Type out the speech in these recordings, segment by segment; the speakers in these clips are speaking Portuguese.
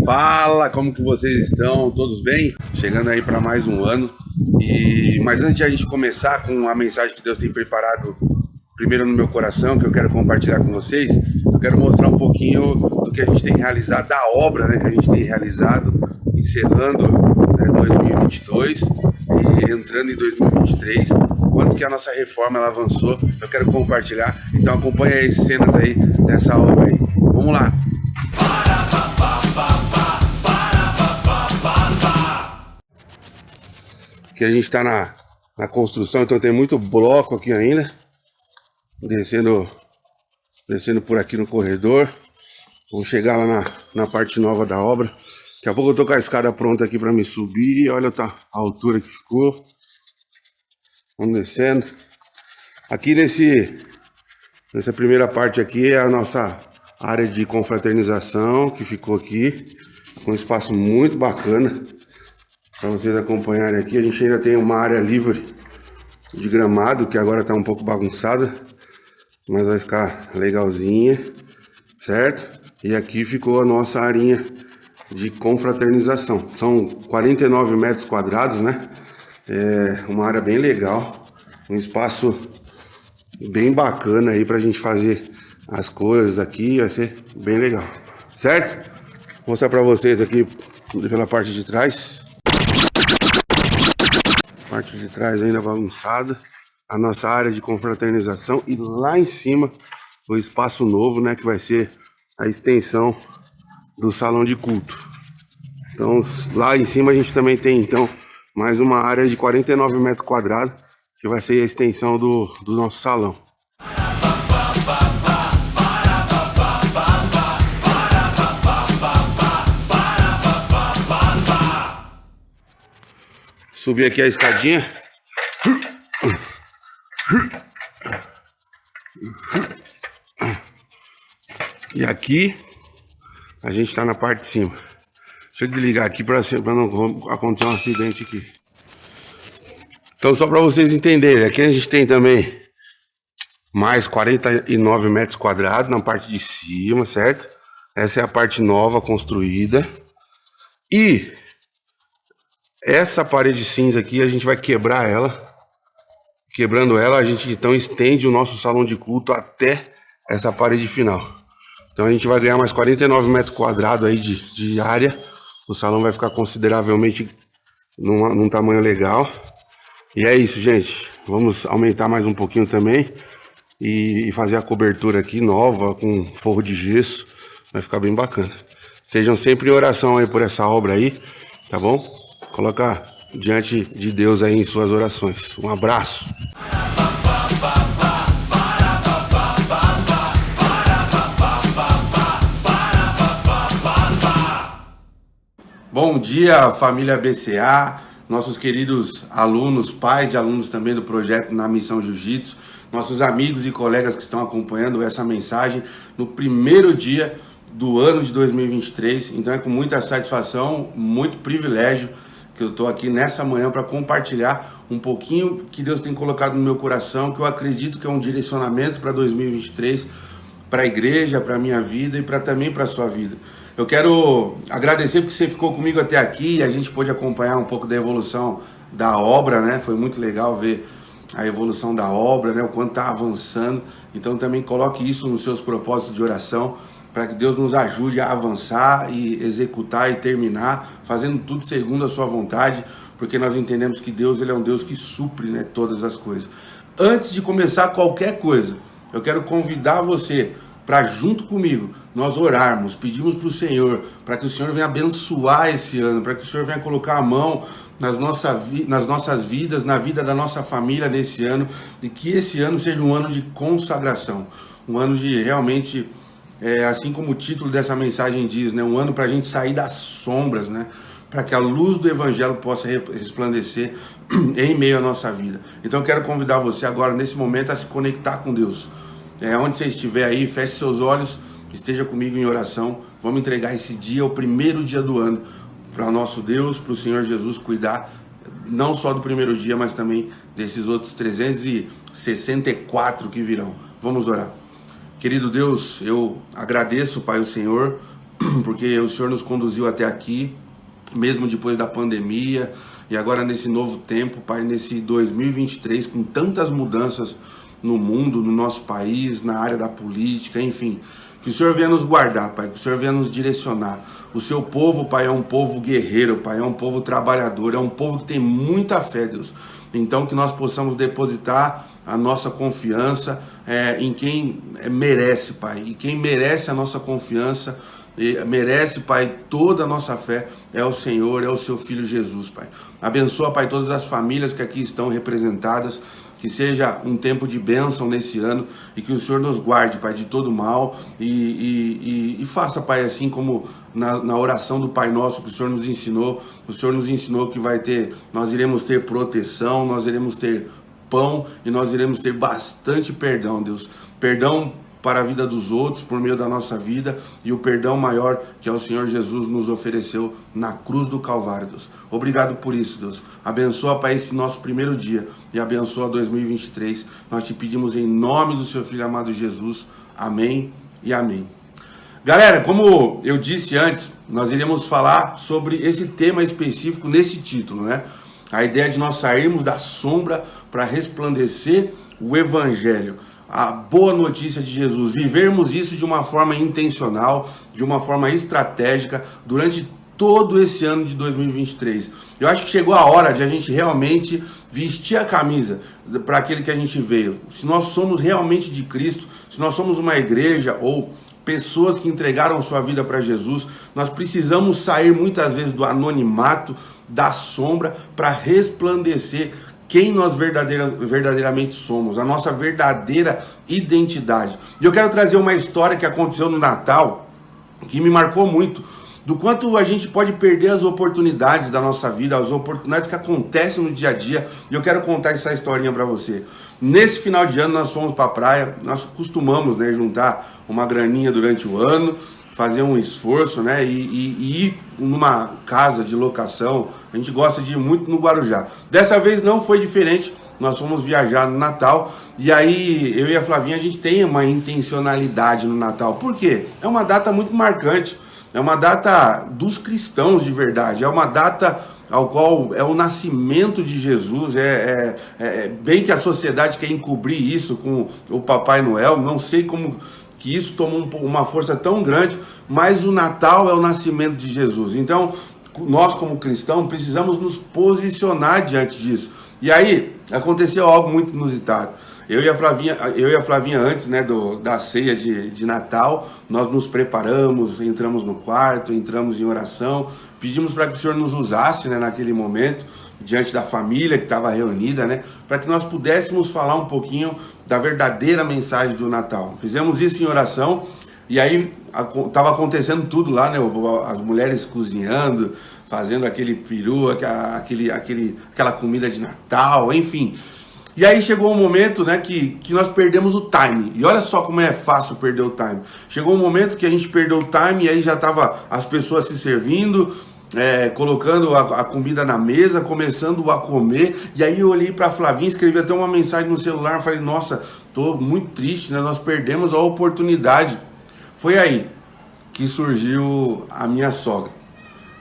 Fala, como que vocês estão? Todos bem? Chegando aí para mais um ano. Mas antes de a gente começar com a mensagem que Deus tem preparado primeiro no meu coração, que eu quero compartilhar com vocês, eu quero mostrar um pouquinho do que a gente tem realizado, da obra, né, que a gente tem realizado, encerrando 2022 e entrando em 2023, quanto que a nossa reforma ela avançou, eu quero compartilhar. Então acompanha aí as cenas aí dessa obra aí. Vamos lá! Aqui a gente está na construção, então tem muito bloco aqui ainda, descendo por aqui no corredor. Vamos chegar lá na parte nova da obra. Daqui a pouco eu tô com a escada pronta aqui para me subir. Olha a altura que ficou. Vamos descendo. Aqui nessa primeira parte aqui é a nossa área de confraternização, que ficou aqui, com um espaço muito bacana para vocês acompanharem aqui. A gente ainda tem uma área livre de gramado, que agora está um pouco bagunçada, mas vai ficar legalzinha, certo? E aqui ficou a nossa arinha de confraternização. São 49 metros quadrados, né? É uma área bem legal, um espaço bem bacana aí pra gente fazer as coisas aqui, vai ser bem legal, certo? Vou mostrar pra vocês aqui pela parte de trás. Parte de trás ainda bagunçada, a nossa área de confraternização, e lá em cima o espaço novo, né, que vai ser a extensão do salão de culto. Então lá em cima a gente também tem então mais uma área de 49 metros quadrados, que vai ser a extensão do nosso salão. Subir aqui a escadinha. E aqui a gente está na parte de cima. Deixa eu desligar aqui para não acontecer um acidente aqui. Então, só para vocês entenderem, aqui a gente tem também mais 49 metros quadrados na parte de cima, certo? Essa é a parte nova construída. E essa parede cinza aqui a gente vai quebrar ela. Quebrando ela, a gente então estende o nosso salão de culto até essa parede final. Então a gente vai ganhar mais 49 metros quadrados aí de área. O salão vai ficar consideravelmente num tamanho legal. E é isso, gente. Vamos aumentar mais um pouquinho também e fazer a cobertura aqui nova com forro de gesso. Vai ficar bem bacana. Estejam sempre em oração aí por essa obra aí, tá bom? Coloca diante de Deus aí em suas orações. Um abraço. Bom dia, família BCA, nossos queridos alunos, pais de alunos também do projeto Na Missão Jiu-Jitsu, nossos amigos e colegas que estão acompanhando essa mensagem no primeiro dia do ano de 2023. Então é com muita satisfação, muito privilégio que eu estou aqui nessa manhã para compartilhar um pouquinho que Deus tem colocado no meu coração, que eu acredito que é um direcionamento para 2023, para a igreja, para a minha vida e também para a sua vida. Eu quero agradecer porque você ficou comigo até aqui e a gente pôde acompanhar um pouco da evolução da obra, né? Foi muito legal ver a evolução da obra, né? O quanto está avançando. Então também coloque isso nos seus propósitos de oração, para que Deus nos ajude a avançar e executar e terminar, fazendo tudo segundo a sua vontade, porque nós entendemos que Deus ele é um Deus que supre, né, todas as coisas. Antes de começar qualquer coisa, eu quero convidar você para, junto comigo, nós orarmos, pedimos para o Senhor, para que o Senhor venha abençoar esse ano, para que o Senhor venha colocar a mão nas nossas vidas, na vida da nossa família nesse ano, e que esse ano seja um ano de consagração, um ano de realmente, assim como o título dessa mensagem diz, né, um ano para a gente sair das sombras, né, para que a luz do Evangelho possa resplandecer em meio à nossa vida. Então eu quero convidar você agora, nesse momento, a se conectar com Deus. Onde você estiver aí, feche seus olhos, esteja comigo em oração. Vamos entregar esse dia, o primeiro dia do ano, para o nosso Deus, para o Senhor Jesus cuidar, não só do primeiro dia, mas também desses outros 364 que virão. Vamos orar. Querido Deus, eu agradeço, Pai, o Senhor, porque o Senhor nos conduziu até aqui, mesmo depois da pandemia, e agora nesse novo tempo, Pai, nesse 2023, com tantas mudanças no mundo, no nosso país, na área da política, enfim. Que o Senhor venha nos guardar, Pai, que o Senhor venha nos direcionar. O seu povo, Pai, é um povo guerreiro, Pai, é um povo trabalhador, é um povo que tem muita fé, Deus. Então que nós possamos depositar a nossa confiança em quem merece, Pai. E quem merece a nossa confiança, merece, Pai, toda a nossa fé, é o Senhor, é o seu Filho Jesus, Pai. Abençoa, Pai, todas as famílias que aqui estão representadas, que seja um tempo de bênção nesse ano e que o Senhor nos guarde, Pai, de todo mal e faça, Pai, assim como na oração do Pai Nosso que o Senhor nos ensinou que nós iremos ter proteção, nós iremos ter pão e nós iremos ter bastante perdão, Deus. Perdão para a vida dos outros, por meio da nossa vida, e o perdão maior que é o Senhor Jesus nos ofereceu na cruz do Calvário, Deus. Obrigado por isso, Deus. Abençoa, Pai, esse nosso primeiro dia, e abençoa 2023. Nós te pedimos em nome do seu Filho amado Jesus. Amém e amém. Galera, como eu disse antes, nós iremos falar sobre esse tema específico nesse título, né? A ideia de nós sairmos da sombra para resplandecer o Evangelho. A boa notícia de Jesus, vivermos isso de uma forma intencional, de uma forma estratégica, durante todo esse ano de 2023. Eu acho que chegou a hora de a gente realmente vestir a camisa para aquele que a gente veio. Se nós somos realmente de Cristo, se nós somos uma igreja ou pessoas que entregaram sua vida para Jesus, nós precisamos sair muitas vezes do anonimato, da sombra, para resplandecer quem nós verdadeiramente somos, a nossa verdadeira identidade. E eu quero trazer uma história que aconteceu no Natal, que me marcou muito, do quanto a gente pode perder as oportunidades da nossa vida, as oportunidades que acontecem no dia a dia, e eu quero contar essa historinha para você. Nesse final de ano nós fomos para a praia, nós costumamos, né, juntar uma graninha durante o ano, fazer um esforço, né, e ir numa casa de locação. A gente gosta de ir muito no Guarujá. Dessa vez não foi diferente, nós fomos viajar no Natal, e aí eu e a Flavinha, a gente tem uma intencionalidade no Natal. Por quê? É uma data muito marcante, é uma data dos cristãos de verdade, é uma data ao qual é o nascimento de Jesus, bem que a sociedade quer encobrir isso com o Papai Noel, não sei como que isso tomou uma força tão grande, mas o Natal é o nascimento de Jesus. Então, nós como cristãos precisamos nos posicionar diante disso. E aí, aconteceu algo muito inusitado. Eu e a Flavinha antes, né, da ceia de Natal, nós nos preparamos, entramos no quarto, entramos em oração, pedimos para que o Senhor nos usasse, né, naquele momento, diante da família que estava reunida, né, para que nós pudéssemos falar um pouquinho da verdadeira mensagem do Natal. Fizemos isso em oração, e aí estava acontecendo tudo lá, né, as mulheres cozinhando, fazendo aquele peru, aquela comida de Natal, enfim. E aí chegou um momento, né, que nós perdemos o time. E olha só como é fácil perder o time. Chegou um momento que a gente perdeu o time, e aí já tava as pessoas se servindo, colocando a comida na mesa, começando a comer. E aí eu olhei para a Flavinha, escrevi até uma mensagem no celular, falei, nossa, tô muito triste, né, nós perdemos a oportunidade. Foi aí que surgiu a minha sogra.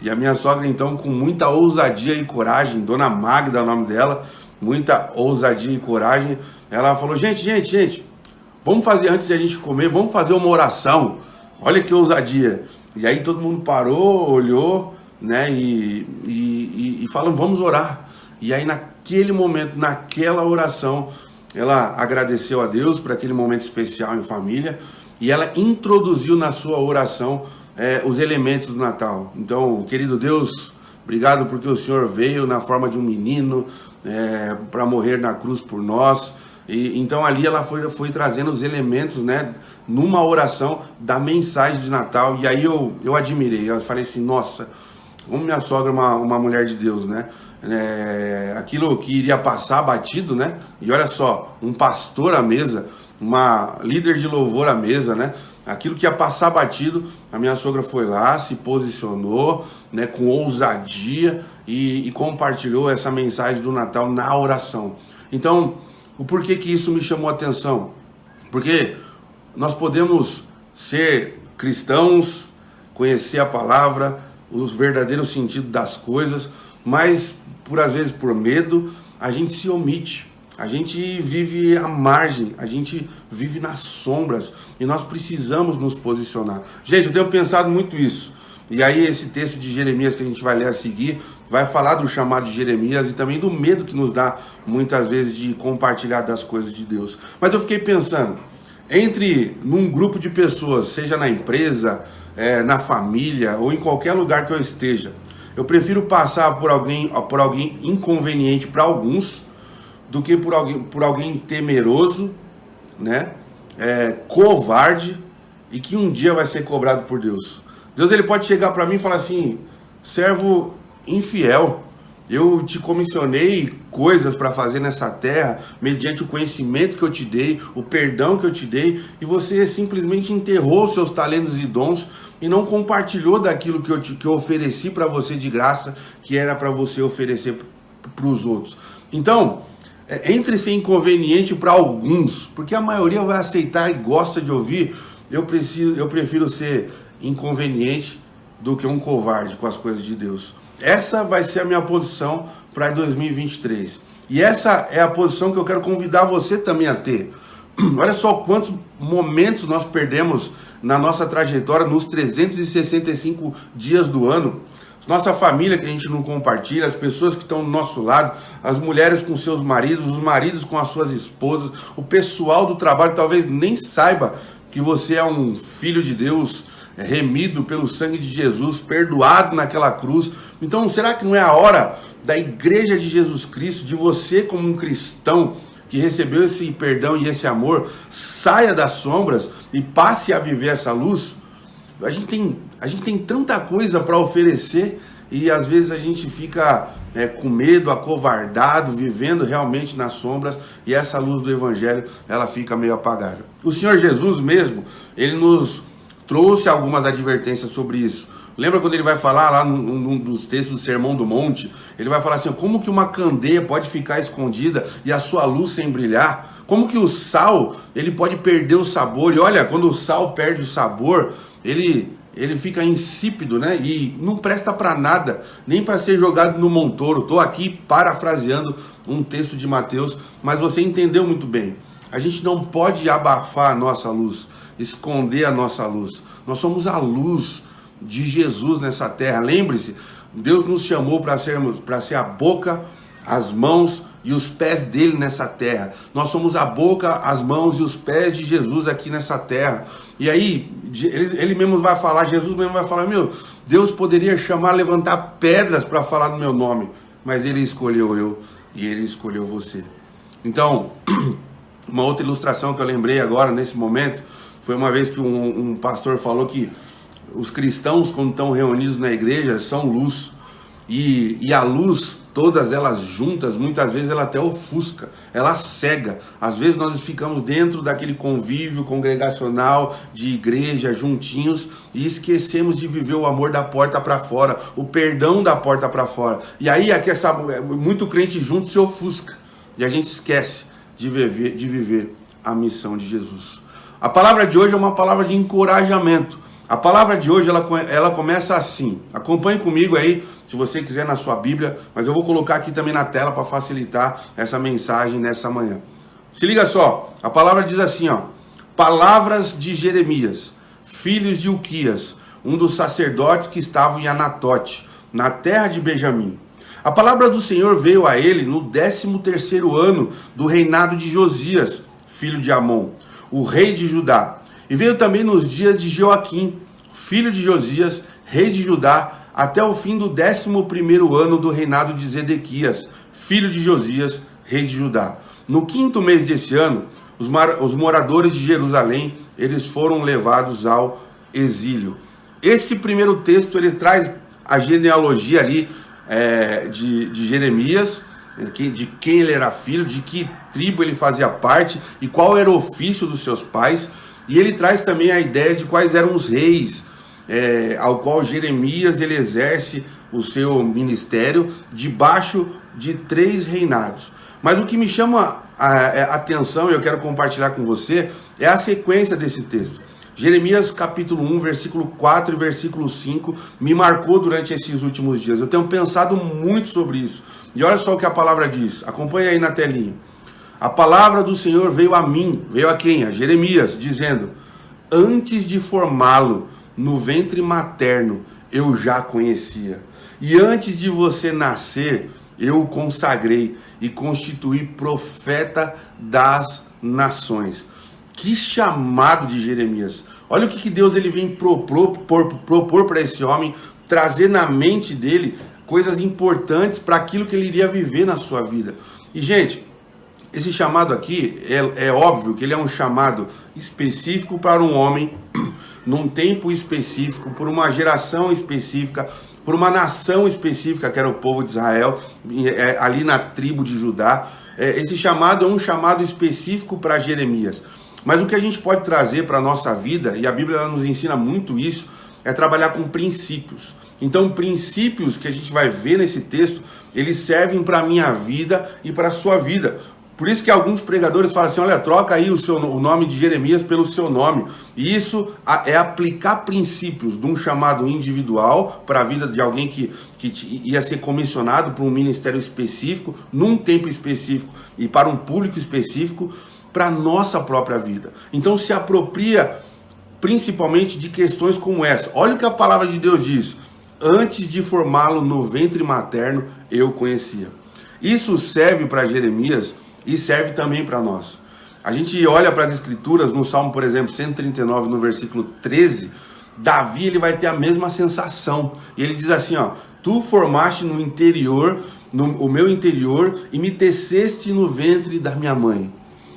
E a minha sogra, então, com muita ousadia e coragem, Dona Magda é o nome dela, muita ousadia e coragem, ela falou, gente, vamos fazer, antes de a gente comer, vamos fazer uma oração. Olha que ousadia. E aí todo mundo parou, olhou, né, e falou, vamos orar. E aí naquele momento, naquela oração, ela agradeceu a Deus por aquele momento especial em família, e ela introduziu na sua oração os elementos do Natal. Então, querido Deus, obrigado porque o Senhor veio na forma de um menino para morrer na cruz por nós. E então ali ela foi trazendo os elementos, né, numa oração da mensagem de Natal. E aí eu admirei, eu falei assim, nossa, como minha sogra é uma mulher de Deus, né? Aquilo que iria passar batido, né? E olha só, um pastor à mesa, uma líder de louvor à mesa, né? Aquilo que ia passar batido, a minha sogra foi lá, se posicionou, né, com ousadia e compartilhou essa mensagem do Natal na oração. Então, o porquê que isso me chamou a atenção? Porque nós podemos ser cristãos, conhecer a palavra, o verdadeiro sentido das coisas, mas às vezes por medo, a gente se omite. A gente vive à margem, a gente vive nas sombras e nós precisamos nos posicionar. Gente, eu tenho pensado muito isso. E aí esse texto de Jeremias que a gente vai ler a seguir vai falar do chamado de Jeremias e também do medo que nos dá muitas vezes de compartilhar das coisas de Deus. Mas eu fiquei pensando, num grupo de pessoas, seja na empresa, na família ou em qualquer lugar que eu esteja, eu prefiro passar por alguém inconveniente para alguns do que por alguém temeroso, né? Covarde e que um dia vai ser cobrado por Deus. Deus ele pode chegar para mim e falar assim: servo infiel, eu te comissionei coisas para fazer nessa terra, mediante o conhecimento que eu te dei, o perdão que eu te dei, e você simplesmente enterrou os seus talentos e dons e não compartilhou daquilo que eu ofereci para você de graça, que era para você oferecer para os outros. Então, entre ser inconveniente para alguns, porque a maioria vai aceitar e gosta de ouvir, eu prefiro ser inconveniente do que um covarde com as coisas de Deus. Essa vai ser a minha posição para 2023. E essa é a posição que eu quero convidar você também a ter. Olha só quantos momentos nós perdemos na nossa trajetória nos 365 dias do ano. Nossa família que a gente não compartilha, as pessoas que estão do nosso lado, as mulheres com seus maridos, os maridos com as suas esposas, o pessoal do trabalho talvez nem saiba que você é um filho de Deus, remido pelo sangue de Jesus, perdoado naquela cruz. Então, será que não é a hora da igreja de Jesus Cristo, de você como um cristão que recebeu esse perdão e esse amor, saia das sombras e passe a viver essa luz? A gente tem tanta coisa para oferecer e às vezes a gente fica com medo, acovardado, vivendo realmente nas sombras, e essa luz do evangelho, ela fica meio apagada. O Senhor Jesus mesmo, ele nos trouxe algumas advertências sobre isso. Lembra quando ele vai falar lá num dos textos do Sermão do Monte? Ele vai falar assim: como que uma candeia pode ficar escondida e a sua luz sem brilhar? Como que o sal, ele pode perder o sabor? E olha, quando o sal perde o sabor, ele fica insípido, né? E não presta para nada, nem para ser jogado no montouro. Estou aqui parafraseando um texto de Mateus, mas você entendeu muito bem. A gente não pode abafar a nossa luz, esconder a nossa luz. Nós somos a luz de Jesus nessa terra. Lembre-se, Deus nos chamou para ser a boca, as mãos e os pés dele nessa terra. Nós somos a boca, as mãos e os pés de Jesus aqui nessa terra. E aí, ele mesmo vai falar, Jesus mesmo vai falar: meu, Deus poderia levantar pedras para falar no meu nome, mas ele escolheu eu e ele escolheu você. Então, uma outra ilustração que eu lembrei agora, nesse momento, foi uma vez que um pastor falou que os cristãos, quando estão reunidos na igreja, são luz. E a luz, todas elas juntas, muitas vezes ela até ofusca, ela cega. Às vezes nós ficamos dentro daquele convívio congregacional de igreja, juntinhos, e esquecemos de viver o amor da porta para fora, o perdão da porta para fora. E aí muito crente junto se ofusca, e a gente esquece de viver a missão de Jesus. A palavra de hoje é uma palavra de encorajamento. A palavra de hoje, ela começa assim. Acompanhe comigo aí, se você quiser, na sua Bíblia, mas eu vou colocar aqui também na tela para facilitar essa mensagem nessa manhã. Se liga só, a palavra diz assim, ó: palavras de Jeremias, filhos de Uquias, um dos sacerdotes que estavam em Anatote, na terra de Benjamim. A palavra do Senhor veio a ele no 13º ano do reinado de Josias, filho de Amon, o rei de Judá. E veio também nos dias de Joaquim, filho de Josias, rei de Judá, até o fim do 11º ano do reinado de Zedequias, filho de Josias, rei de Judá. No 5º mês desse ano, os moradores de Jerusalém, eles foram levados ao exílio. Esse primeiro texto, ele traz a genealogia ali de Jeremias, de quem ele era filho, de que tribo ele fazia parte e qual era o ofício dos seus pais. E ele traz também a ideia de quais eram os reis ao qual Jeremias ele exerce o seu ministério debaixo de 3 reinados. Mas o que me chama a atenção, e eu quero compartilhar com você, é a sequência desse texto. Jeremias capítulo 1, versículo 4 e versículo 5 me marcou durante esses últimos dias. Eu tenho pensado muito sobre isso. E olha só o que a palavra diz. Acompanha aí na telinha. A palavra do Senhor veio a mim. Veio a quem? A Jeremias, dizendo: antes de formá-lo no ventre materno, eu já conhecia. E antes de você nascer, eu o consagrei e constituí profeta das nações. Que chamado de Jeremias. Olha o que Deus ele vem propor para esse homem, trazer na mente dele coisas importantes para aquilo que ele iria viver na sua vida. E, gente, esse chamado aqui, é óbvio que ele é um chamado específico para um homem, num tempo específico, por uma geração específica, por uma nação específica, que era o povo de Israel, ali na tribo de Judá. Esse chamado é um chamado específico para Jeremias. Mas o que a gente pode trazer para a nossa vida, e a Bíblia ela nos ensina muito isso, é trabalhar com princípios. Então, princípios que a gente vai ver nesse texto, eles servem para a minha vida e para a sua vida. Por isso que alguns pregadores falam assim, olha, troca aí o nome de Jeremias pelo seu nome. E isso é aplicar princípios de um chamado individual para a vida de alguém que ia ser comissionado para um ministério específico, num tempo específico e para um público específico, para a nossa própria vida. Então se apropria principalmente de questões como essa. Olha o que a palavra de Deus diz. Antes de formá-lo no ventre materno, eu conhecia. Isso serve para Jeremias e serve também para nós. A gente olha para as escrituras, no Salmo, por exemplo, 139, no versículo 13, Davi ele vai ter a mesma sensação. E ele diz assim, ó, tu formaste no interior, o meu interior, e me teceste no ventre da minha mãe.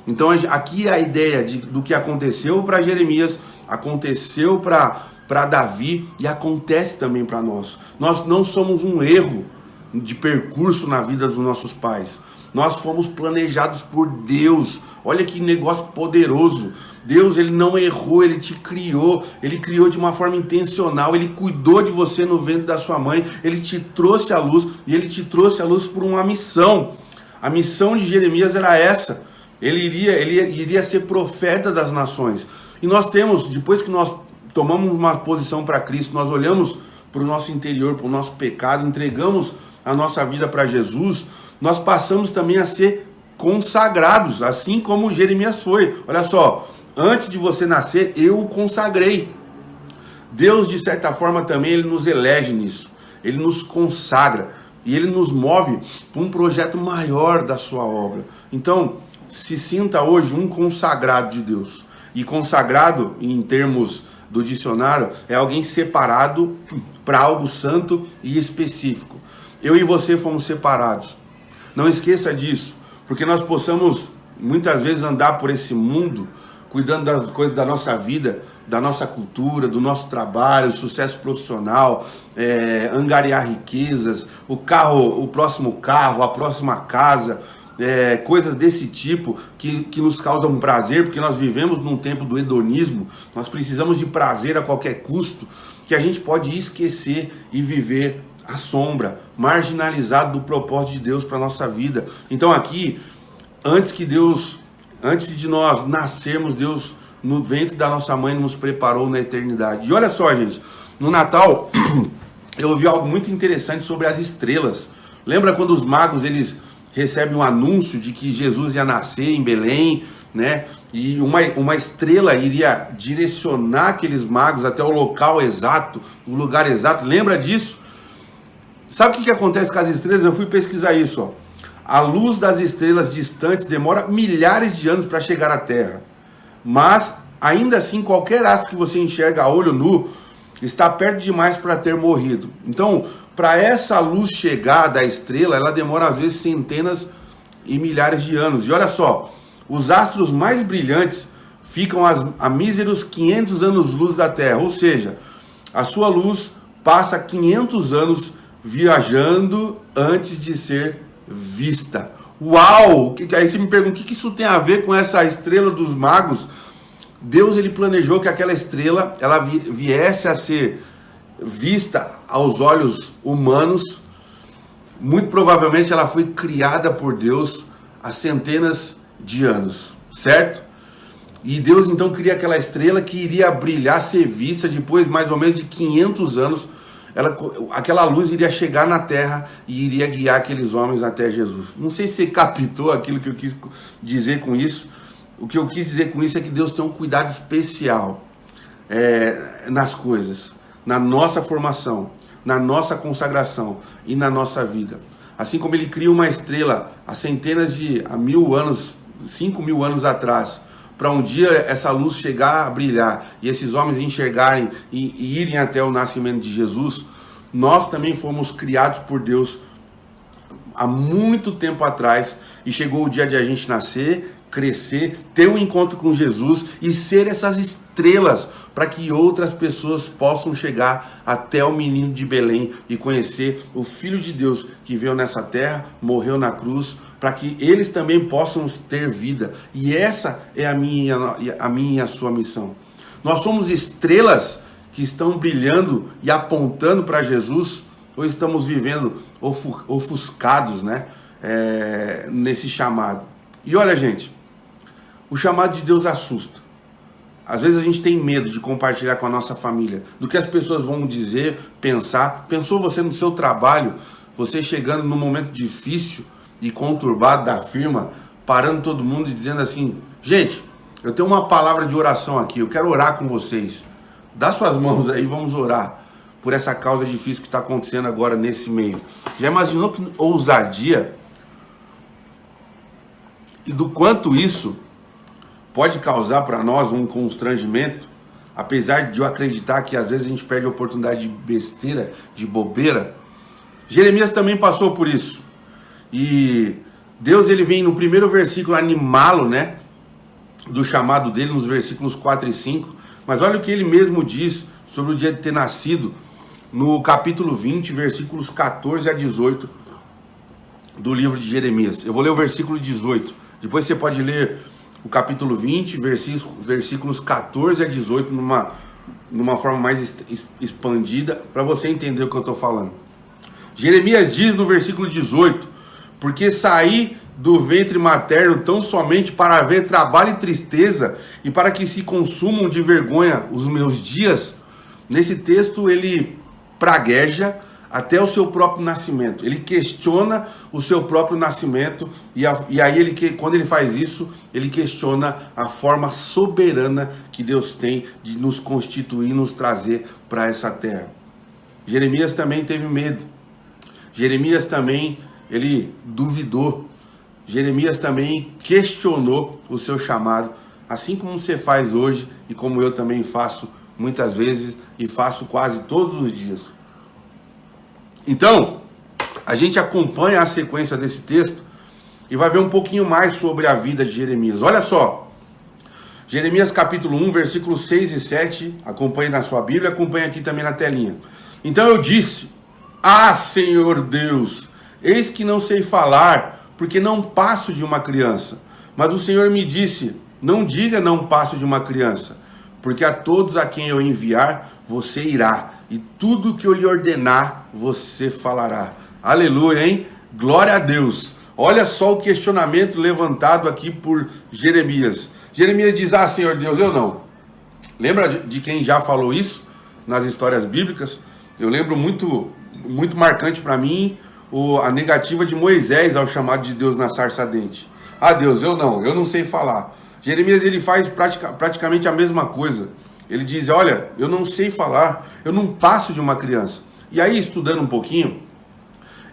Então aqui é a ideia do que aconteceu para Jeremias, aconteceu para Davi e acontece também para nós. Nós não somos um erro de percurso na vida dos nossos pais. Nós fomos planejados por Deus. Olha que negócio poderoso. Deus, ele não errou, ele te criou. Ele criou de uma forma intencional. Ele cuidou de você no ventre da sua mãe. Ele te trouxe à luz. E ele te trouxe à luz por uma missão. A missão de Jeremias era essa. Ele iria ser profeta das nações. E nós temos, depois que nós tomamos uma posição para Cristo, nós olhamos para o nosso interior, para o nosso pecado, entregamos a nossa vida para Jesus, nós passamos também a ser consagrados, assim como Jeremias foi. Olha só, antes de você nascer, eu o consagrei. Deus, de certa forma, também ele nos elege nisso. Ele nos consagra e ele nos move para um projeto maior da sua obra. Então, se sinta hoje um consagrado de Deus. E consagrado, em termos do dicionário, é alguém separado para algo santo e específico. Eu e você fomos separados. Não esqueça disso, porque nós possamos muitas vezes andar por esse mundo, cuidando das coisas da nossa vida, da nossa cultura, do nosso trabalho, sucesso profissional, angariar riquezas, o próximo carro, a próxima casa, coisas desse tipo que nos causam prazer, porque nós vivemos num tempo do hedonismo, nós precisamos de prazer a qualquer custo, que a gente pode esquecer e viver à sombra, marginalizado do propósito de Deus para a nossa vida. Então aqui, antes de nós nascermos, Deus no ventre da nossa mãe nos preparou na eternidade. E olha só, gente, no Natal eu ouvi algo muito interessante sobre as estrelas. Lembra quando os magos eles recebem um anúncio de que Jesus ia nascer em Belém, né? E uma estrela iria direcionar aqueles magos até o local exato, o lugar exato. Lembra disso? Sabe o que acontece com as estrelas? Eu fui pesquisar isso, ó. A luz das estrelas distantes demora milhares de anos para chegar à Terra. Mas, ainda assim, qualquer astro que você enxerga a olho nu está perto demais para ter morrido. Então, para essa luz chegar da estrela, ela demora às vezes centenas e milhares de anos. E olha só, os astros mais brilhantes ficam a míseros 500 anos-luz da Terra. Ou seja, a sua luz passa 500 anos viajando antes de ser vista. Uau! Aí você me pergunta, o que isso tem a ver com essa estrela dos magos? Deus ele planejou que aquela estrela ela viesse a ser vista aos olhos humanos. Muito provavelmente ela foi criada por Deus há centenas de anos, certo? E Deus então cria aquela estrela que iria brilhar, ser vista depois mais ou menos de 500 anos. Aquela luz iria chegar na terra e iria guiar aqueles homens até Jesus. Não sei se você captou aquilo que eu quis dizer com isso. O que eu quis dizer com isso é que Deus tem um cuidado especial nas coisas, na nossa formação, na nossa consagração e na nossa vida. Assim como Ele cria uma estrela há 1000 anos, 5.000 anos atrás, para um dia essa luz chegar a brilhar e esses homens enxergarem e irem até o nascimento de Jesus, nós também fomos criados por Deus há muito tempo atrás e chegou o dia de a gente nascer, crescer, ter um encontro com Jesus e ser essas estrelas para que outras pessoas possam chegar até o menino de Belém e conhecer o Filho de Deus que veio nessa terra, morreu na cruz, para que eles também possam ter vida. E essa é a minha e a sua missão. Nós somos estrelas que estão brilhando e apontando para Jesus, ou estamos vivendo ofuscados, né? Nesse chamado. E olha, gente, o chamado de Deus assusta. Às vezes a gente tem medo de compartilhar com a nossa família, do que as pessoas vão dizer, pensar. Pensou você no seu trabalho, você chegando num momento difícil e conturbado da firma, parando todo mundo e dizendo assim: gente, eu tenho uma palavra de oração aqui, eu quero orar com vocês. Dá suas mãos aí, vamos orar por essa causa difícil que está acontecendo agora nesse meio. Já imaginou que ousadia e do quanto isso pode causar para nós um constrangimento, apesar de eu acreditar que às vezes a gente perde a oportunidade de besteira, de bobeira? Jeremias também passou por isso. E Deus, ele vem no primeiro versículo animá-lo, né, do chamado dele, nos versículos 4 e 5. Mas olha o que ele mesmo diz sobre o dia de ter nascido, no capítulo 20, versículos 14 a 18 do livro de Jeremias. Eu vou ler o versículo 18. Depois você pode ler o capítulo 20, versículos 14 a 18, numa forma mais expandida, para você entender o que eu estou falando. Jeremias diz no versículo 18: porque saí do ventre materno tão somente para ver trabalho e tristeza, e para que se consumam de vergonha os meus dias. Nesse texto ele pragueja até o seu próprio nascimento. Ele questiona o seu próprio nascimento, e aí quando ele faz isso, ele questiona a forma soberana que Deus tem de nos constituir, nos trazer para essa terra. Jeremias também teve medo. Jeremias também, ele duvidou. Jeremias também questionou o seu chamado, assim como você faz hoje e como eu também faço muitas vezes e faço quase todos os dias. Então, a gente acompanha a sequência desse texto e vai ver um pouquinho mais sobre a vida de Jeremias. Olha só, Jeremias capítulo 1, versículos 6 e 7, acompanhe na sua Bíblia, acompanhe aqui também na telinha. Então eu disse: ah, Senhor Deus, eis que não sei falar, porque não passo de uma criança. Mas o Senhor me disse: não diga não passo de uma criança, porque a todos a quem eu enviar, você irá, e tudo que eu lhe ordenar, você falará. Aleluia, hein? Glória a Deus. Olha só o questionamento levantado aqui por Jeremias. Jeremias diz: ah, Senhor Deus, eu não. Lembra de quem já falou isso nas histórias bíblicas? Eu lembro muito marcante para mim a negativa de Moisés ao chamado de Deus na sarça ardente. Ah, Deus, eu não sei falar. Jeremias, ele faz praticamente a mesma coisa. Ele diz: olha, eu não sei falar, eu não passo de uma criança. E aí, estudando um pouquinho,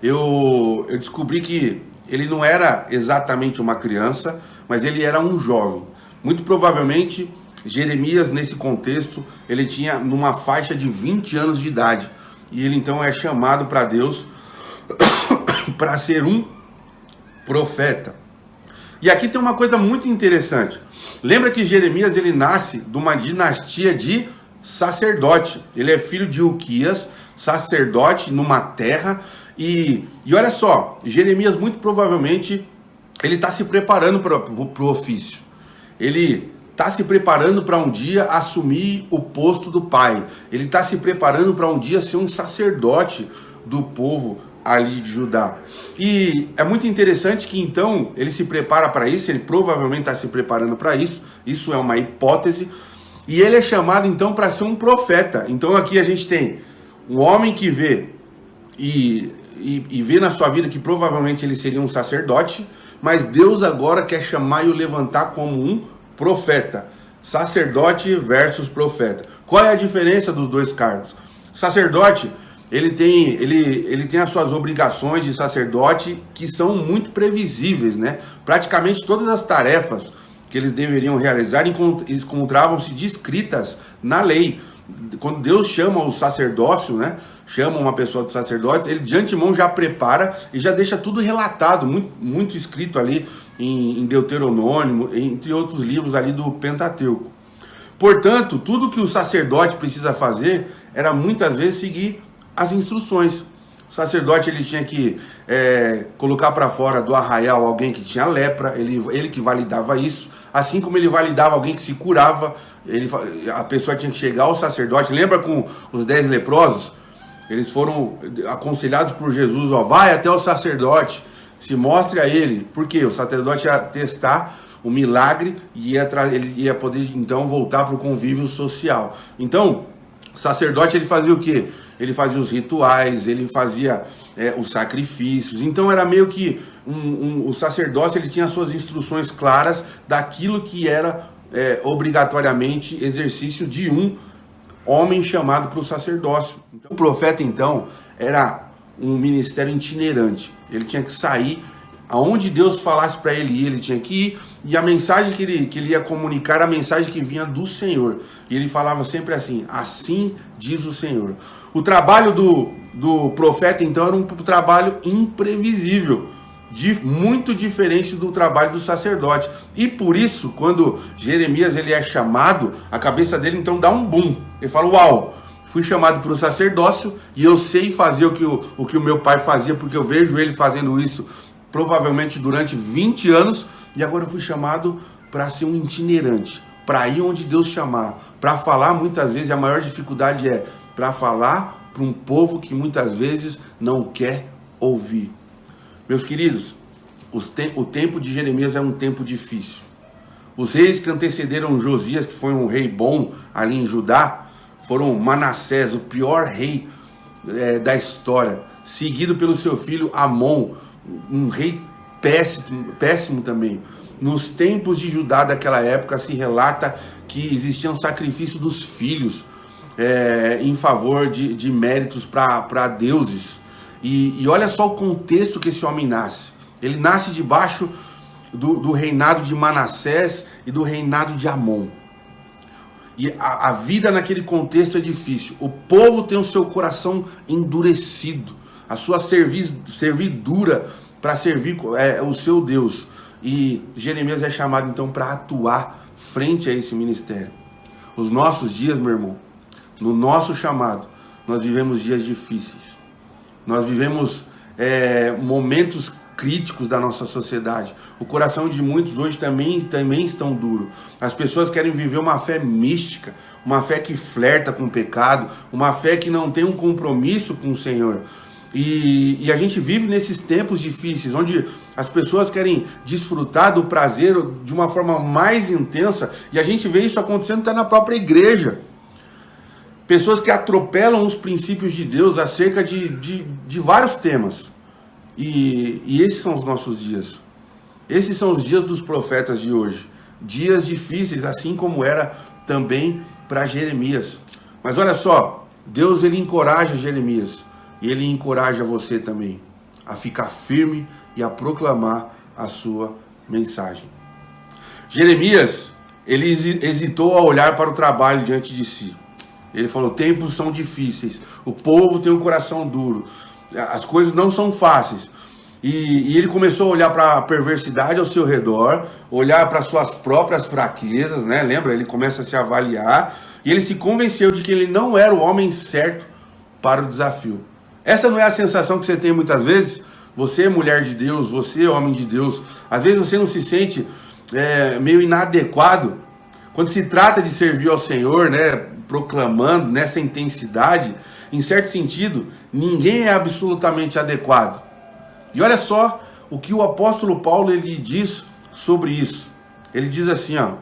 eu descobri que ele não era exatamente uma criança, mas ele era um jovem. Muito provavelmente, Jeremias, nesse contexto, ele tinha numa faixa de 20 anos de idade. E ele então é chamado para Deus para ser um profeta. E aqui tem uma coisa muito interessante. Lembra que Jeremias, ele nasce de uma dinastia de sacerdote. Ele é filho de Uquias, sacerdote numa terra. E olha só, Jeremias muito provavelmente ele está se preparando para o ofício. Ele está se preparando para um dia assumir o posto do pai. Ele está se preparando para um dia ser um sacerdote do povo ali de Judá. E é muito interessante que então ele se prepara para isso, ele provavelmente está se preparando para isso, isso é uma hipótese, e ele é chamado então para ser um profeta. Então aqui a gente tem um homem que vê e vê na sua vida que provavelmente ele seria um sacerdote, mas Deus agora quer chamar e o levantar como um profeta. Sacerdote versus profeta. Qual é a diferença dos dois cargos? Sacerdote, ele tem as suas obrigações de sacerdote que são muito previsíveis, né? Praticamente todas as tarefas que eles deveriam realizar encontravam-se descritas na lei. Quando Deus chama o sacerdócio, né? Chama uma pessoa de sacerdote, ele de antemão já prepara e já deixa tudo relatado, muito escrito ali em Deuteronômio, entre outros livros ali do Pentateuco. Portanto, tudo que o sacerdote precisa fazer era muitas vezes seguir as instruções. O sacerdote ele tinha que colocar para fora do arraial alguém que tinha lepra, ele que validava isso, assim como ele validava alguém que se curava, a pessoa tinha que chegar ao sacerdote. Lembra com os 10 leprosos? Eles foram aconselhados por Jesus, ó, vai até o sacerdote, se mostre a ele, porque o sacerdote ia testar o milagre e ele ia poder então voltar para o convívio social. Então, o sacerdote ele fazia o quê? Ele fazia os rituais, ele fazia os sacrifícios. Então era meio que o sacerdócio ele tinha suas instruções claras daquilo que era obrigatoriamente exercício de um homem chamado para o sacerdócio. Então, o profeta então era um ministério itinerante. Ele tinha que sair aonde Deus falasse para ele ir, ele tinha que ir, e a mensagem que ele ia comunicar era a mensagem que vinha do Senhor. E ele falava sempre assim, assim diz o Senhor. O trabalho do profeta, então, era um trabalho imprevisível, muito diferente do trabalho do sacerdote. E por isso, quando Jeremias ele é chamado, a cabeça dele então dá um boom. Ele fala, uau, fui chamado para o sacerdócio e eu sei fazer o que o meu pai fazia, porque eu vejo ele fazendo isso provavelmente durante 20 anos, e agora eu fui chamado para ser um itinerante, para ir onde Deus chamar, para falar muitas vezes, a maior dificuldade é para falar para um povo que muitas vezes não quer ouvir. Meus queridos, o tempo de Jeremias é um tempo difícil. Os reis que antecederam Josias, que foi um rei bom ali em Judá, foram Manassés, o pior rei da história, seguido pelo seu filho Amon, um rei péssimo também. Nos tempos de Judá daquela época se relata que existia um sacrifício dos filhos em favor de méritos para deuses. E olha só o contexto que esse homem nasce. Ele nasce debaixo do reinado de Manassés e do reinado de Amon. E a vida naquele contexto é difícil. O povo tem o seu coração endurecido, a sua servidura para servir o seu Deus. E Jeremias é chamado então para atuar frente a esse ministério. Os nossos dias, meu irmão, no nosso chamado, nós vivemos dias difíceis. Nós vivemos momentos críticos da nossa sociedade. O coração de muitos hoje também estão duro. As pessoas querem viver uma fé mística, uma fé que flerta com o pecado, uma fé que não tem um compromisso com o Senhor. E a gente vive nesses tempos difíceis, onde as pessoas querem desfrutar do prazer de uma forma mais intensa, e a gente vê isso acontecendo até na própria igreja. Pessoas que atropelam os princípios de Deus acerca de vários temas. E esses são os nossos dias. Esses são os dias dos profetas de hoje. Dias difíceis, assim como era também para Jeremias. Mas olha só, Deus ele encoraja Jeremias. E ele encoraja você também a ficar firme e a proclamar a sua mensagem. Jeremias, ele hesitou a olhar para o trabalho diante de si. Ele falou, tempos são difíceis, o povo tem um coração duro, as coisas não são fáceis. E ele começou a olhar para a perversidade ao seu redor, olhar para suas próprias fraquezas, né? Lembra? Ele começa a se avaliar, e ele se convenceu de que ele não era o homem certo para o desafio. Essa não é a sensação que você tem muitas vezes? Você, mulher de Deus, você, homem de Deus, às vezes você não se sente meio inadequado quando se trata de servir ao Senhor, né, proclamando nessa intensidade. Em certo sentido, ninguém é absolutamente adequado. E olha só o que o apóstolo Paulo ele diz sobre isso. Ele diz assim, ó,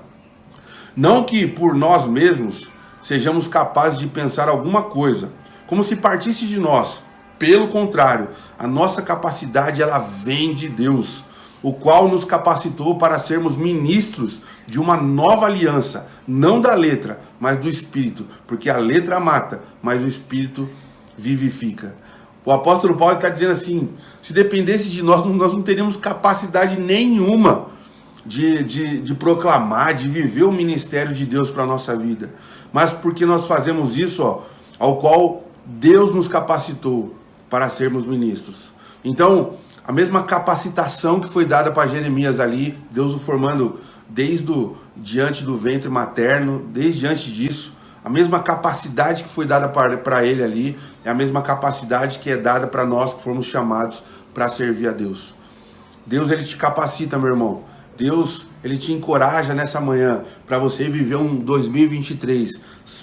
Não que por nós mesmos sejamos capazes de pensar alguma coisa, como se partisse de nós. Pelo contrário, a nossa capacidade ela vem de Deus, o qual nos capacitou para sermos ministros de uma nova aliança, não da letra, mas do Espírito, porque a letra mata, mas o Espírito vivifica. O apóstolo Paulo está dizendo assim, se dependesse de nós, nós não teríamos capacidade nenhuma de proclamar, de viver o ministério de Deus para a nossa vida. Mas porque nós fazemos isso, ao qual Deus nos capacitou para sermos ministros. Então, a mesma capacitação que foi dada para Jeremias ali, Deus o formando diante do ventre materno, desde antes disso, a mesma capacidade que foi dada para ele ali, é a mesma capacidade que é dada para nós que fomos chamados para servir a Deus. Deus, ele te capacita, meu irmão. Deus, ele te encoraja nessa manhã para você viver um 2023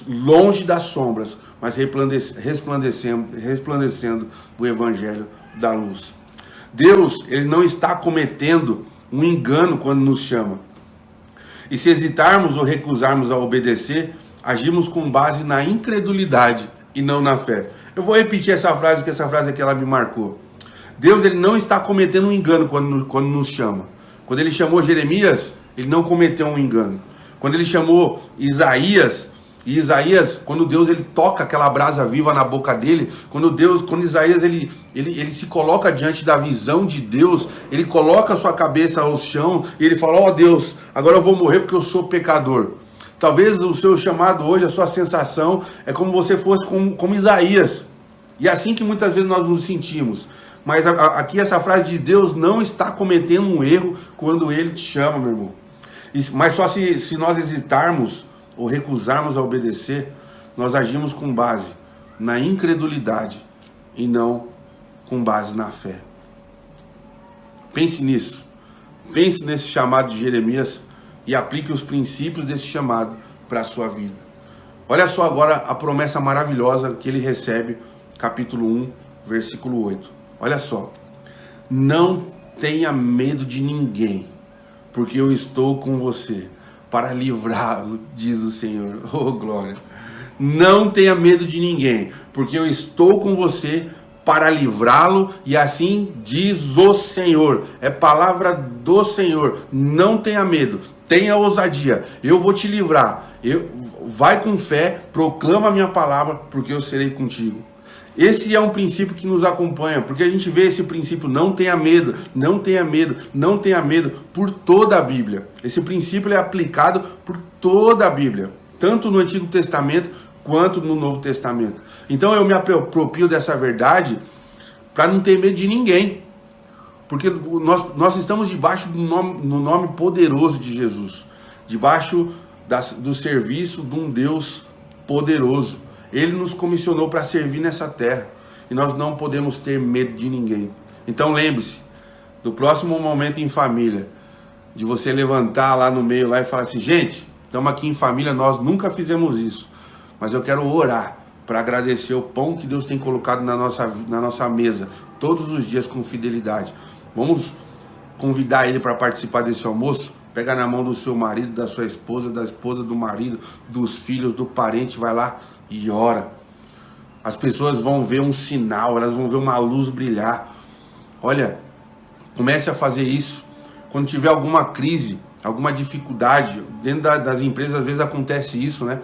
longe das sombras, mas resplandecendo o evangelho da luz. Deus, ele não está cometendo um engano quando nos chama. E se hesitarmos ou recusarmos a obedecer, agimos com base na incredulidade e não na fé. Eu vou repetir essa frase, que essa frase aqui ela me marcou. Deus, ele não está cometendo um engano quando nos chama. Quando ele chamou Jeremias, ele não cometeu um engano. Quando ele chamou Isaías, quando Deus ele toca aquela brasa viva na boca dele, quando Isaías ele se coloca diante da visão de Deus, ele coloca a sua cabeça ao chão e ele fala: ó Deus, agora eu vou morrer porque eu sou pecador. Talvez o seu chamado hoje, a sua sensação é como você fosse como Isaías. E é assim que muitas vezes nós nos sentimos. Mas aqui essa frase de Deus não está cometendo um erro quando ele te chama, meu irmão. Mas só se nós hesitarmos ou recusarmos a obedecer, nós agimos com base na incredulidade e não com base na fé. Pense nisso. Pense nesse chamado de Jeremias e aplique os princípios desse chamado para a sua vida. Olha só agora a promessa maravilhosa que ele recebe, capítulo 1, versículo 8. Olha só. Não tenha medo de ninguém, porque eu estou com você para livrá-lo, diz o Senhor. Oh, glória! Não tenha medo de ninguém, porque eu estou com você para livrá-lo, e assim diz o Senhor. É palavra do Senhor. Não tenha medo, tenha ousadia. Eu vou te livrar. Vai com fé, proclama a minha palavra, porque eu serei contigo. Esse é um princípio que nos acompanha, porque a gente vê esse princípio, não tenha medo, não tenha medo, não tenha medo, por toda a Bíblia. Esse princípio é aplicado por toda a Bíblia, tanto no Antigo Testamento quanto no Novo Testamento. Então eu me aproprio dessa verdade para não ter medo de ninguém, porque nós estamos debaixo do nome poderoso de Jesus, debaixo do serviço de um Deus poderoso. Ele nos comissionou para servir nessa terra e nós não podemos ter medo de ninguém. Então lembre-se, do próximo momento em família, de você levantar lá no meio lá e falar assim: gente, estamos aqui em família, nós nunca fizemos isso, mas eu quero orar para agradecer o pão que Deus tem colocado na nossa mesa todos os dias com fidelidade. Vamos convidar ele para participar desse almoço? Pega na mão do seu marido, da sua esposa, da esposa do marido, dos filhos, do parente, vai lá e ora. As pessoas vão ver um sinal, elas vão ver uma luz brilhar. Olha, comece a fazer isso. Quando tiver alguma crise, alguma dificuldade, dentro das empresas às vezes acontece isso, né?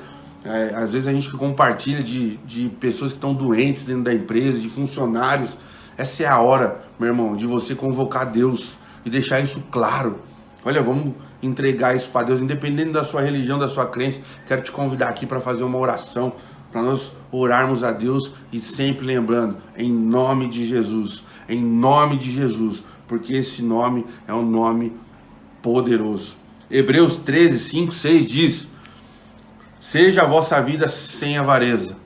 Às vezes a gente compartilha de pessoas que estão doentes dentro da empresa, de funcionários. Essa é a hora, meu irmão, de você convocar Deus e deixar isso claro. Olha, vamos entregar isso para Deus, independente da sua religião, da sua crença. Quero te convidar aqui para fazer uma oração, para nós orarmos a Deus e sempre lembrando, em nome de Jesus, porque esse nome é um nome poderoso. Hebreus 13, 5, 6 diz: seja a vossa vida sem avareza,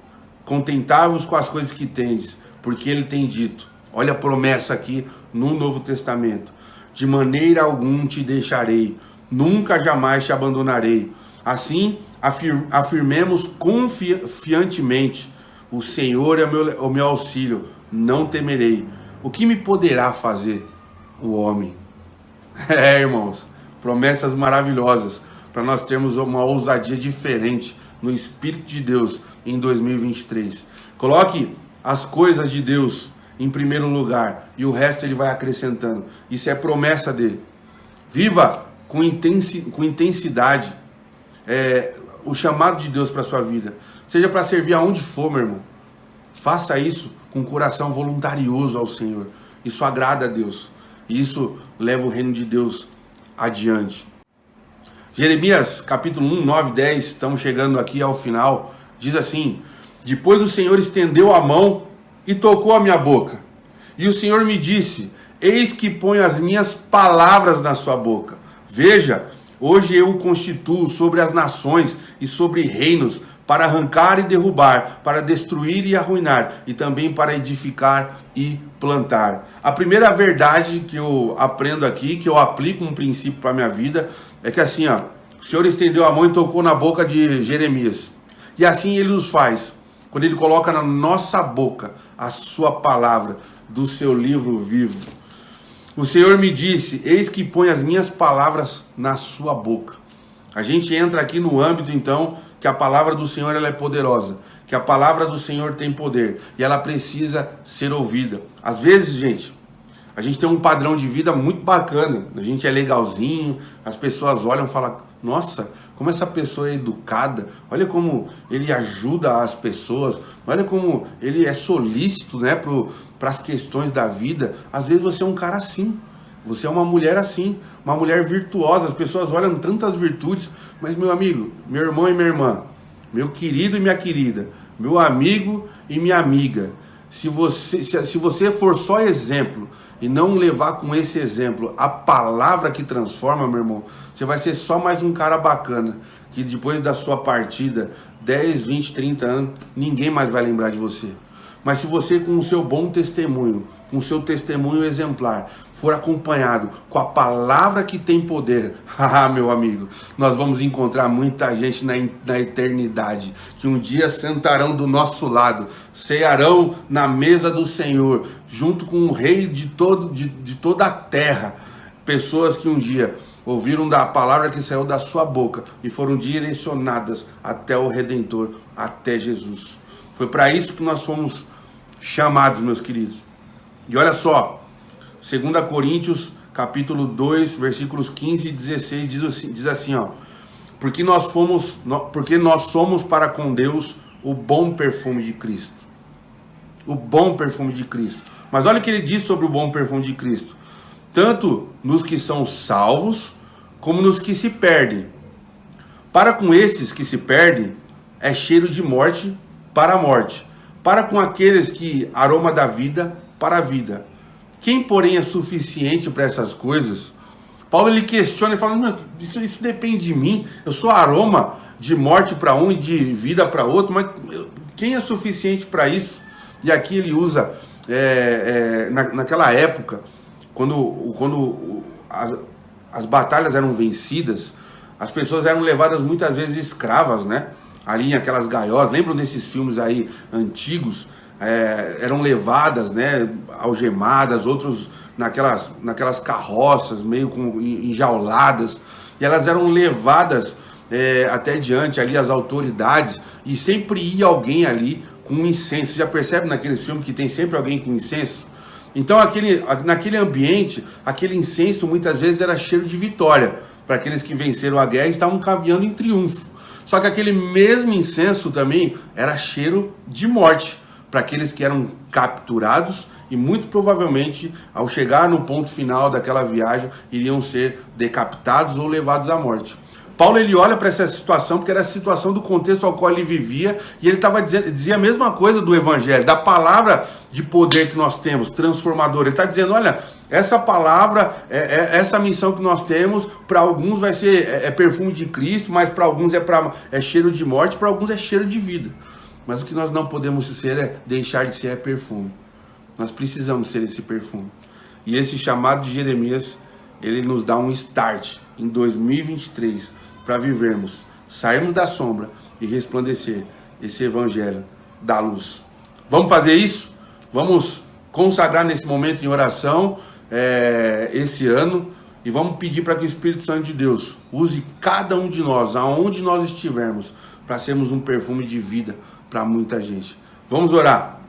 contentai-vos com as coisas que tendes, porque ele tem dito, olha a promessa aqui no Novo Testamento: de maneira alguma te deixarei, nunca jamais te abandonarei. Assim, afirmemos confiantemente: o Senhor é o meu auxílio, não temerei. O que me poderá fazer o homem? Irmãos, promessas maravilhosas. para nós termos uma ousadia diferente no Espírito de Deus em 2023. Coloque as coisas de Deus em primeiro lugar e o resto ele vai acrescentando. Isso é promessa dele. Viva com intensidade o chamado de Deus para a sua vida. Seja para servir aonde for, meu irmão. Faça isso com um coração voluntarioso ao Senhor. Isso agrada a Deus. E isso leva o reino de Deus adiante. Jeremias capítulo 1, 9, 10, estamos chegando aqui ao final. Diz assim: depois o Senhor estendeu a mão e tocou a minha boca. E o Senhor me disse: eis que ponho as minhas palavras na sua boca. Veja, hoje eu o constituo sobre as nações e sobre reinos, para arrancar e derrubar, para destruir e arruinar, e também para edificar e plantar. A primeira verdade que eu aprendo aqui, que eu aplico um princípio para a minha vida, é que assim, o Senhor estendeu a mão e tocou na boca de Jeremias. E assim ele nos faz, quando ele coloca na nossa boca a sua palavra do seu livro vivo. O Senhor me disse: eis que põe as minhas palavras na sua boca. A gente entra aqui no âmbito, então, que a palavra do Senhor ela é poderosa, que a palavra do Senhor tem poder e ela precisa ser ouvida. Às vezes, gente, a gente tem um padrão de vida muito bacana, a gente é legalzinho, as pessoas olham e falam: nossa, como essa pessoa é educada, olha como ele ajuda as pessoas, olha como ele é solícito, né, para as questões da vida. Às vezes você é um cara assim. Você é uma mulher assim, uma mulher virtuosa. As pessoas olham tantas virtudes, mas meu amigo, meu irmão e minha irmã, meu querido e minha querida, meu amigo e minha amiga, se você for só exemplo e não levar com esse exemplo a palavra que transforma, meu irmão, você vai ser só mais um cara bacana, que depois da sua partida, 10, 20, 30 anos, ninguém mais vai lembrar de você. Mas se você, com o seu bom testemunho, com o seu testemunho exemplar, for acompanhado com a palavra que tem poder, meu amigo, nós vamos encontrar muita gente na eternidade, que um dia sentarão do nosso lado, cearão na mesa do Senhor, junto com o rei de toda a terra, pessoas que um dia ouviram da palavra que saiu da sua boca e foram direcionadas até o Redentor, até Jesus. Foi para isso que nós fomos chamados, meus queridos. E olha só, 2 Coríntios, capítulo 2, versículos 15 e 16, diz assim, porque nós somos para com Deus o bom perfume de Cristo. O bom perfume de Cristo. Mas olha o que ele diz sobre o bom perfume de Cristo. Tanto nos que são salvos, como nos que se perdem. Para com estes que se perdem, é cheiro de morte para a morte. Para com aqueles que aroma da vida para a vida. Quem, porém, é suficiente para essas coisas? Paulo ele questiona e fala: isso depende de mim. Eu sou aroma de morte para um e de vida para outro, mas quem é suficiente para isso? E aqui ele usa, naquela época, quando as batalhas eram vencidas, as pessoas eram levadas muitas vezes escravas, né? Ali em aquelas gaiolas, lembram desses filmes aí antigos? Eram levadas, né, algemadas, outros naquelas carroças meio enjauladas, e elas eram levadas até diante ali as autoridades, e sempre ia alguém ali com incenso. Você já percebe naqueles filmes que tem sempre alguém com incenso? Então naquele ambiente, aquele incenso muitas vezes era cheiro de vitória, para aqueles que venceram a guerra e estavam caminhando em triunfo. Só que aquele mesmo incenso também era cheiro de morte, para aqueles que eram capturados e muito provavelmente, ao chegar no ponto final daquela viagem, iriam ser decapitados ou levados à morte. Paulo ele olha para essa situação, porque era a situação do contexto ao qual ele vivia, e ele dizia a mesma coisa do evangelho, da palavra de poder que nós temos, transformadora. Ele está dizendo: olha, essa palavra, essa missão que nós temos, para alguns vai ser perfume de Cristo, mas para alguns é cheiro de morte, para alguns é cheiro de vida. Mas o que nós não podemos ser deixar de ser perfume. Nós precisamos ser esse perfume. E esse chamado de Jeremias, ele nos dá um start em 2023 para vivermos, sairmos da sombra e resplandecer esse evangelho da luz. Vamos fazer isso? Vamos consagrar nesse momento em oração esse ano E vamos pedir para que o Espírito Santo de Deus use cada um de nós, aonde nós estivermos, para sermos um perfume de vida para muita gente. Vamos orar.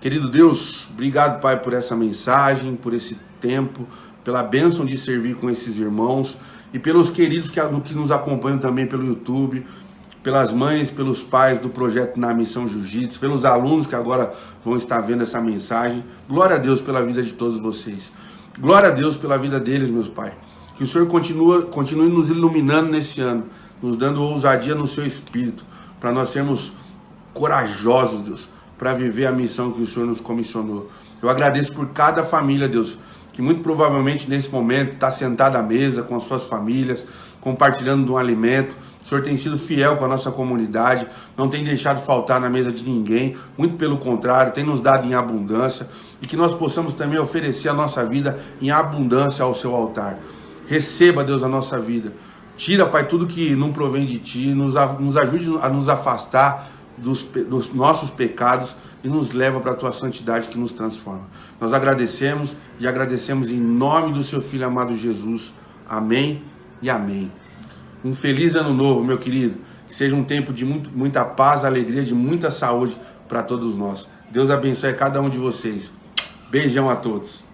Querido Deus, obrigado, Pai, por essa mensagem, por esse tempo, pela bênção de servir com esses irmãos e pelos queridos que nos acompanham também pelo YouTube, pelas mães, pelos pais do projeto Na Missão Jiu-Jitsu, pelos alunos que agora vão estar vendo essa mensagem. Glória a Deus pela vida de todos vocês. Glória a Deus pela vida deles, meus pais. Que o Senhor continue nos iluminando nesse ano, nos dando ousadia no seu espírito, para nós sermos corajosos, Deus, para viver a missão que o Senhor nos comissionou. Eu agradeço por cada família, Deus, que muito provavelmente nesse momento está sentada à mesa com as suas famílias, compartilhando de um alimento. O Senhor tem sido fiel com a nossa comunidade, não tem deixado faltar na mesa de ninguém, muito pelo contrário, tem nos dado em abundância, e que nós possamos também oferecer a nossa vida em abundância ao seu altar. Receba, Deus, a nossa vida. Tira, Pai, tudo que não provém de Ti, nos ajude a nos afastar dos nossos pecados e nos leva para a Tua santidade que nos transforma. Nós agradecemos e agradecemos em nome do Seu Filho amado Jesus. Amém e amém. Um feliz ano novo, meu querido. Que seja um tempo de muita paz, alegria, de muita saúde para todos nós. Deus abençoe cada um de vocês. Beijão a todos.